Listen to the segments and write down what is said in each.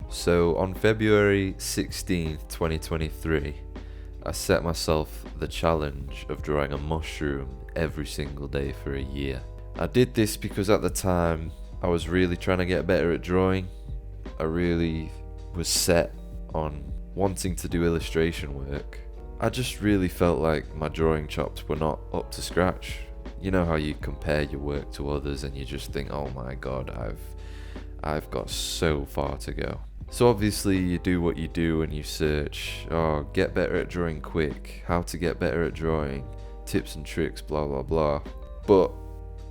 So on February 16th, 2023, I set myself the challenge of drawing a mushroom every single day for a year. I did this because at the time I was really trying to get better at drawing. I really was set on wanting to do illustration work. I just really felt like my drawing chops were not up to scratch. You know how you compare your work to others and you just think, oh my god, I've got so far to go. So obviously you do what you do and you search, get better at drawing quick, how to get better at drawing, tips and tricks, blah blah blah. But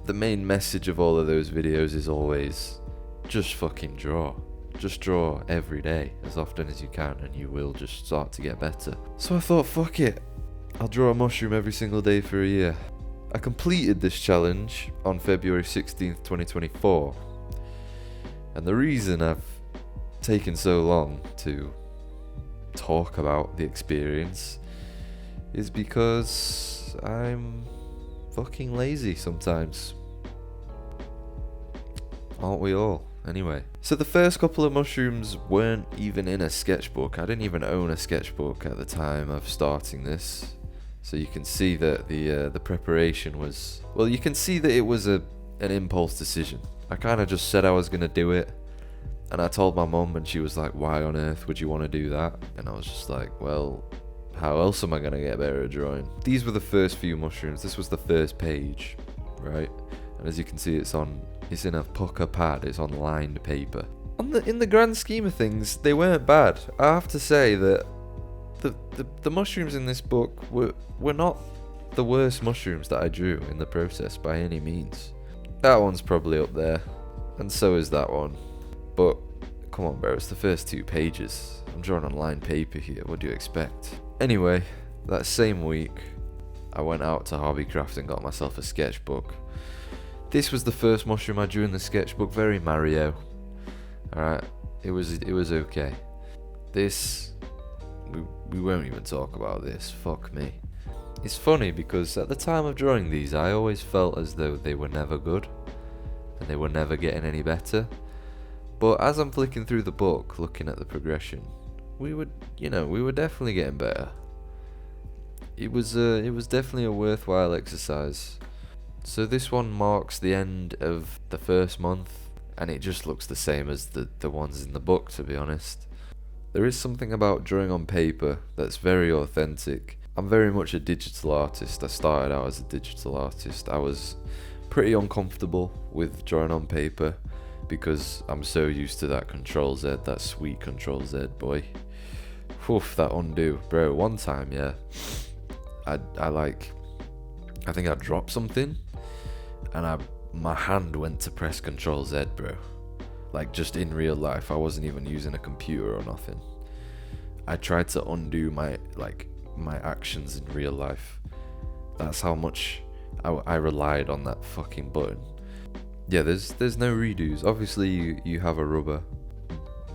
the main message of all of those videos is always, just fucking draw. Just draw every day, as often as you can, and you will just start to get better. So I thought, fuck it, I'll draw a mushroom every single day for a year. I completed this challenge on February 16th, 2024. And the reason I've taken so long to talk about the experience is because I'm fucking lazy sometimes. Aren't we all? Anyway, so the first couple of mushrooms weren't even in a sketchbook. I didn't even own a sketchbook at the time of starting this. So you can see that the preparation was, well, you can see that it was an impulse decision. I kind of just said I was going to do it. And I told my mum and she was like, why on earth would you want to do that? And I was just like, well, how else am I going to get better at drawing? These were the first few mushrooms. This was the first page, right? And as you can see, it's in a pucker pad. It's on lined paper. In the grand scheme of things, they weren't bad. I have to say that the mushrooms in this book were not the worst mushrooms that I drew in the process by any means. That one's probably up there, and so is that one. But come on, bro, it's the first 2 pages. I'm drawing on lined paper here. What do you expect? Anyway, that same week, I went out to Hobbycraft and got myself a sketchbook. This was the first mushroom I drew in the sketchbook. Very Mario. Alright, it was okay. This, we won't even talk about this. Fuck me. It's funny because at the time of drawing these, I always felt as though they were never good and they were never getting any better. But as I'm flicking through the book, looking at the progression, we were definitely getting better. It was definitely a worthwhile exercise. So this one marks the end of the first month, and it just looks the same as the ones in the book, to be honest. There is something about drawing on paper that's very authentic. I'm very much a digital artist. I started out as a digital artist. I was pretty uncomfortable with drawing on paper, because I'm so used to that Control Z, that sweet Control Z, boy. Oof, that undo. Bro, one time, yeah, I think I dropped something, and my hand went to press Control Z, bro. Like, just in real life, I wasn't even using a computer or nothing. I tried to undo my actions in real life. That's how much I relied on that fucking button. Yeah, there's no redos. Obviously, you have a rubber.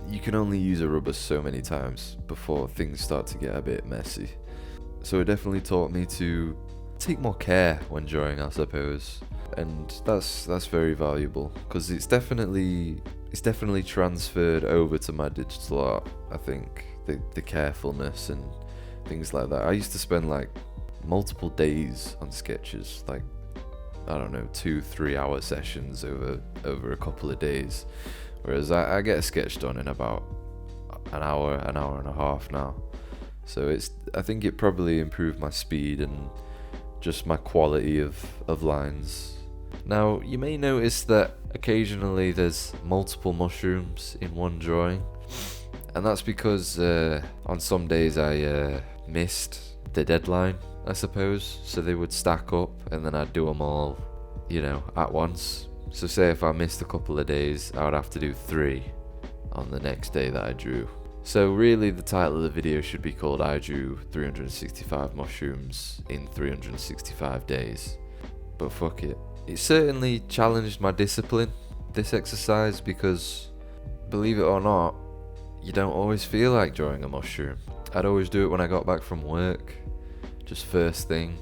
You can only use a rubber so many times before things start to get a bit messy. So it definitely taught me to take more care when drawing, I suppose. And that's very valuable, because it's definitely transferred over to my digital art. I think the carefulness and things like that. I used to spend like multiple days on sketches, like, I don't know, 2-3 hour sessions over a couple of days, whereas I get a sketch done in about an hour and a half now. So I think it probably improved my speed and just my quality of lines. Now, you may notice that occasionally there's multiple mushrooms in one drawing, and that's because on some days I missed the deadline, I suppose, so they would stack up and then I'd do them all, at once. So say if I missed a couple of days, I would have to do 3 on the next day that I drew. So really the title of the video should be called I Drew 365 Mushrooms in 365 Days. But fuck it. It certainly challenged my discipline, this exercise, because believe it or not, you don't always feel like drawing a mushroom. I'd always do it when I got back from work, just first thing.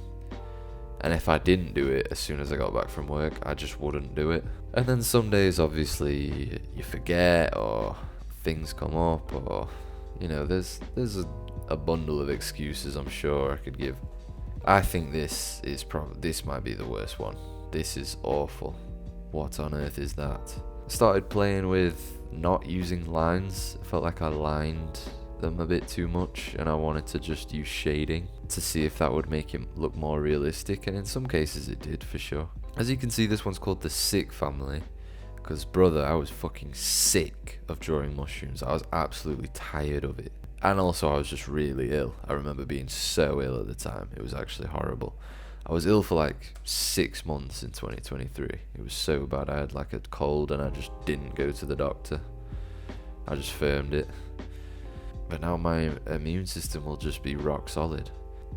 And if I didn't do it as soon as I got back from work, I just wouldn't do it. And then some days, obviously, you forget or things come up, or there's a bundle of excuses I'm sure I could give. I think this might be the worst one. This is awful. What on earth is that? I started playing with not using lines. I felt like I lined them a bit too much, and I wanted to just use shading to see if that would make him look more realistic, and in some cases it did for sure. As you can see, this one's called the Sick Family, because brother, I was fucking sick of drawing mushrooms. I was absolutely tired of it, and also I was just really ill. I remember being so ill at the time. It was actually horrible. I was ill for like 6 months in 2023. It was so bad. I had like a cold and I just didn't go to the doctor. I just firmed it. But now my immune system will just be rock solid.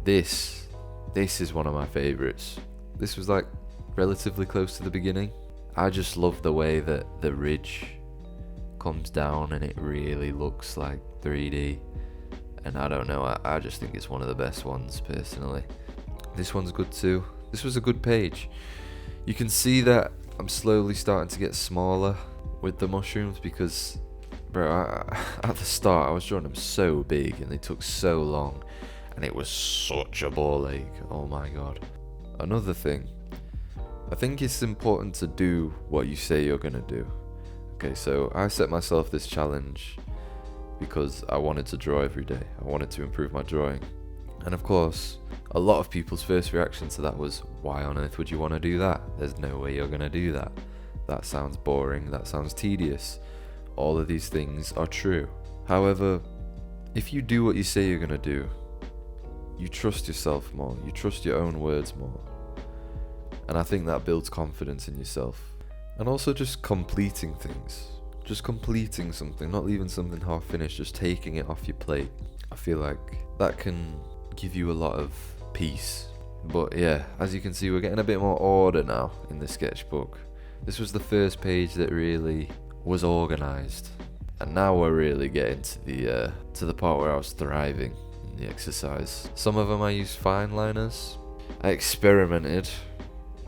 This is one of my favorites. This was like relatively close to the beginning. I just love the way that the ridge comes down and it really looks like 3D. And I don't know, I just think it's one of the best ones personally. This one's good too. This was a good page. You can see that I'm slowly starting to get smaller with the mushrooms because, bro, at the start I was drawing them so big and they took so long and it was such a ball ache. Oh my god. Another thing, I think it's important to do what you say you're gonna do. Okay, so I set myself this challenge because I wanted to draw every day. I wanted to improve my drawing. And of course, a lot of people's first reaction to that was, why on earth would you want to do that? There's no way you're going to do that. That sounds boring, that sounds tedious. All of these things are true. However, if you do what you say you're going to do, you trust yourself more, you trust your own words more. And I think that builds confidence in yourself. And also just completing things. Just completing something, not leaving something half finished, just taking it off your plate. I feel like that can give you a lot of peace. But yeah, as you can see, we're getting a bit more order now in the sketchbook. This was the first page that really was organized, and now we're really getting to the part where I was thriving in the exercise. Some of them I used fine liners. I experimented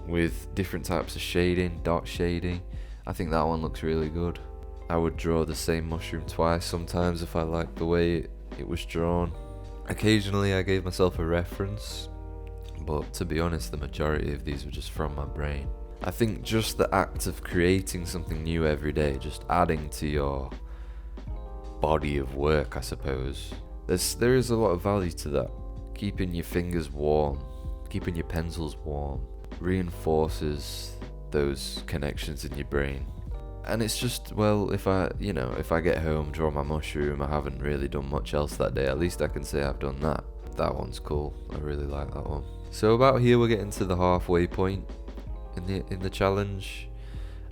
with different types of shading, dot shading. I think that one looks really good. I would draw the same mushroom twice sometimes if I liked the way it was drawn. Occasionally I gave myself a reference, but to be honest, the majority of these were just from my brain. I think just the act of creating something new every day, just adding to your body of work, I suppose. There is a lot of value to that. Keeping your fingers warm, keeping your pencils warm, reinforces those connections in your brain. And it's just, well, if I get home, draw my mushroom, I haven't really done much else that day, at least I can say I've done that. That one's cool. I really like that one. So about here we're getting to the halfway point in the challenge,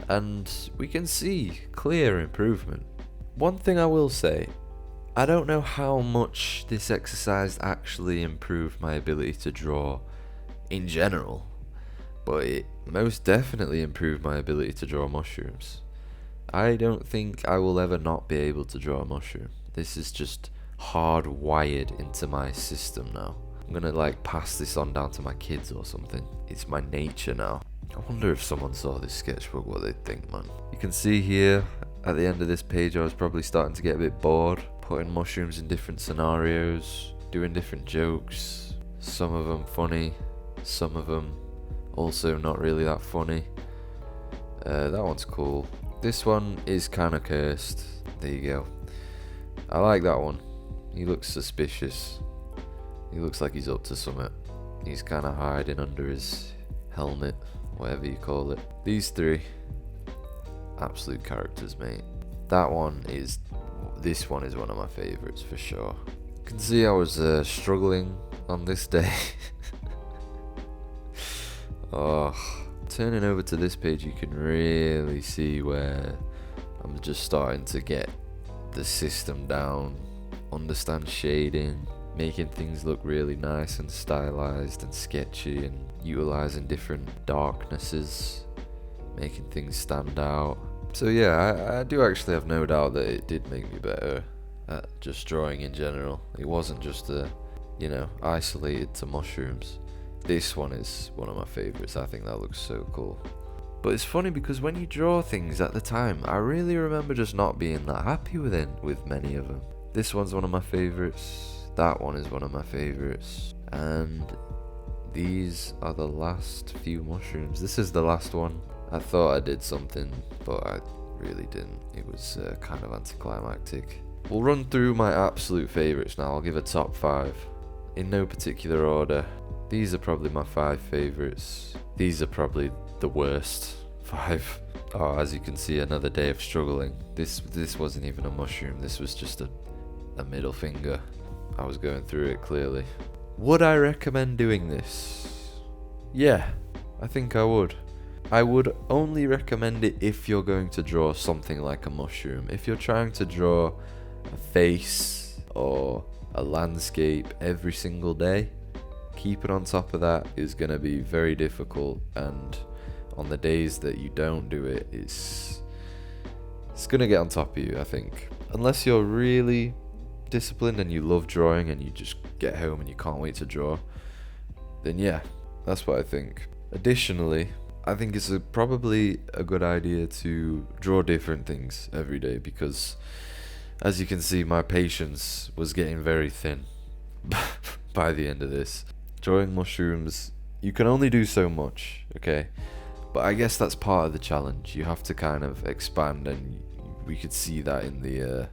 and we can see clear improvement. One thing I will say, I don't know how much this exercise actually improved my ability to draw in general, but it most definitely improved my ability to draw mushrooms. I don't think I will ever not be able to draw a mushroom. This is just hardwired into my system now. I'm gonna like pass this on down to my kids or something. It's my nature now. I wonder if someone saw this sketchbook, what they'd think, man. You can see here at the end of this page I was probably starting to get a bit bored, putting mushrooms in different scenarios, doing different jokes. Some of them funny, some of them also not really that funny. That one's cool. This one is kind of cursed. There you go. I like that one. He looks suspicious. He looks like he's up to something. He's kind of hiding under his helmet, whatever you call it. These three, absolute characters, mate. This one is one of my favourites for sure. You can see I was struggling on this day. Oh. Turning over to this page, you can really see where I'm just starting to get the system down, understand shading, making things look really nice and stylized and sketchy, and utilizing different darknesses, making things stand out. So yeah, I do actually have no doubt that it did make me better at just drawing in general. It wasn't just isolated to mushrooms. This one is one of my favorites. I think that looks so cool. But it's funny because when you draw things at the time, I really remember just not being that happy with many of them. This one's one of my favourites, that one is one of my favourites, and these are the last few mushrooms. This is the last one. I thought I did something, but I really didn't. It was kind of anticlimactic. We'll run through my absolute favourites now. I'll give a top 5 in no particular order. These are probably my 5 favourites. These are probably the worst 5. Oh, as you can see, another day of struggling. This wasn't even a mushroom. This was just a middle finger. I was going through it clearly. Would I recommend doing this? Yeah, I think I would. I would only recommend it if you're going to draw something like a mushroom. If you're trying to draw a face or a landscape every single day, keeping on top of that is going to be very difficult, and on the days that you don't do it, it's going to get on top of you, I think. Unless you're really disciplined and you love drawing and you just get home and you can't wait to draw, then yeah, that's what I think. Additionally, I think it's probably a good idea to draw different things every day, because as you can see, my patience was getting very thin by the end of this. Drawing mushrooms, you can only do so much, okay? But I guess that's part of the challenge. You have to kind of expand, and we could see that in the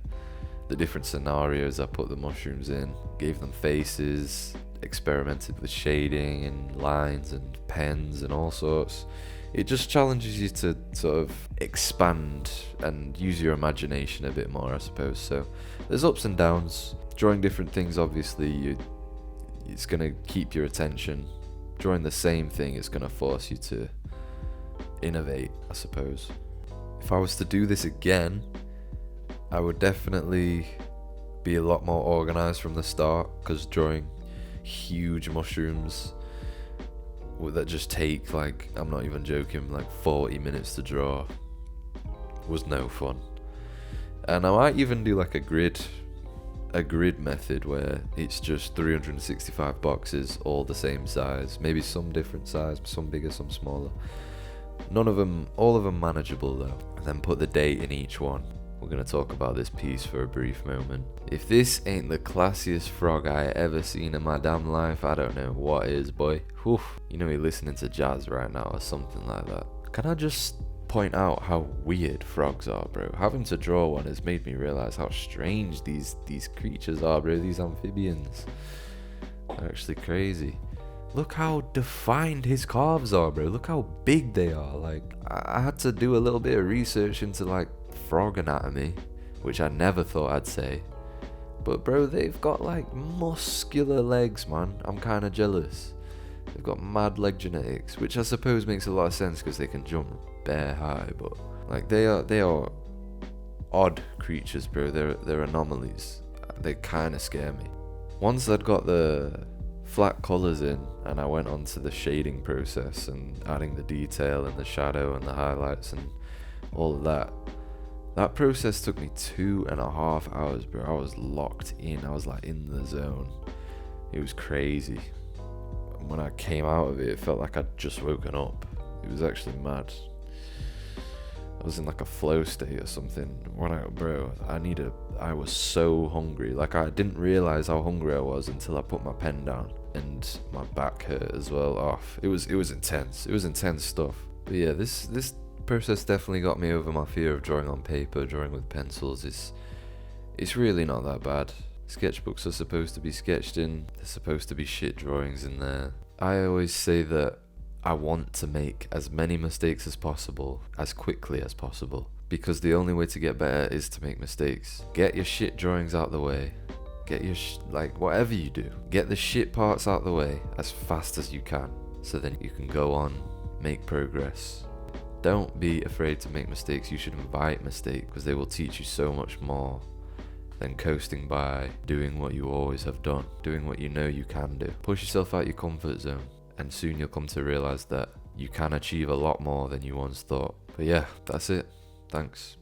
different scenarios I put the mushrooms in. Gave them faces, experimented with shading and lines and pens and all sorts. It just challenges you to sort of expand and use your imagination a bit more, I suppose. So there's ups and downs. Drawing different things, obviously, it's going to keep your attention. Drawing the same thing is going to force you to innovate, I suppose. If I was to do this again, I would definitely be a lot more organized from the start, because drawing huge mushrooms that just take, like, I'm not even joking, like 40 minutes to draw was no fun. And I might even do like a grid method where it's just 365 boxes, all the same size, maybe some different size, some bigger, some smaller. All of them manageable though. And then put the date in each one. We're going to talk about this piece for a brief moment. If this ain't the classiest frog I ever seen in my damn life, I don't know what is, boy. Whew. You know, you're listening to jazz right now or something like that. Can I just point out how weird frogs are, bro? Having to draw one has made me realize how strange these creatures are, bro. These amphibians. They're actually crazy. Look how defined his calves are, bro. Look how big they are. Like, I had to do a little bit of research into, like, frog anatomy, which I never thought I'd say. But, bro, they've got, like, muscular legs, man. I'm kind of jealous. They've got mad leg genetics, which I suppose makes a lot of sense because they can jump bare high. But, like, they are odd creatures, bro. They're anomalies. They kind of scare me. Once I'd got the flat colours in and I went on to the shading process and adding the detail and the shadow and the highlights and all of that process took me 2.5 hours, bro. I was locked in. I was like in the zone. It was crazy. When I came out of it, it felt like I'd just woken up. It was actually mad. I was in like a flow state or something. I was so hungry. Like, I didn't realize how hungry I was until I put my pen down, and my back hurt as well. It was intense. It was intense stuff. But yeah, this process definitely got me over my fear of drawing on paper. Drawing with pencils it's really not that bad. Sketchbooks are supposed to be sketched in. There's supposed to be shit drawings in there. I always say that I want to make as many mistakes as possible, as quickly as possible, because the only way to get better is to make mistakes. Get your shit drawings out the way. Get your whatever you do, get the shit parts out the way as fast as you can, so then you can go on, make progress. Don't be afraid to make mistakes. You should invite mistakes, because they will teach you so much more than coasting by, doing what you always have done, doing what you know you can do. Push yourself out your comfort zone, and soon you'll come to realize that you can achieve a lot more than you once thought. But yeah, that's it. Thanks.